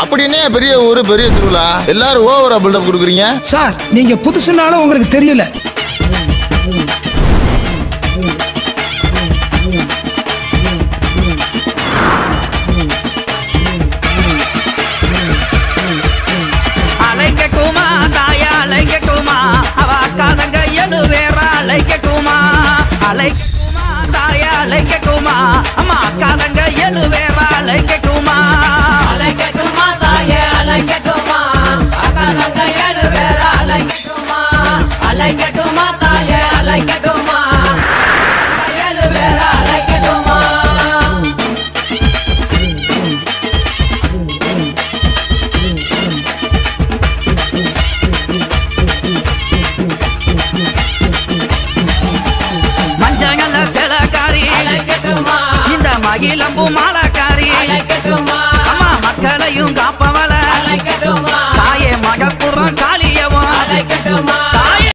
அப்படின்னே பெரிய ஊரு பெரிய திருவிழா எல்லாரும் ஓவரா பில்டப் கொடுக்குறீங்க சார். நீங்க புதுசுனாலும் உங்களுக்கு தெரியல. அலைக்குமா தாயா அலைக்குமா அவ அக்காதங்க எது வேற அலைக்குமா அலைக்குமா தாயா அலைக்குமா அம்மா அக்காதங்க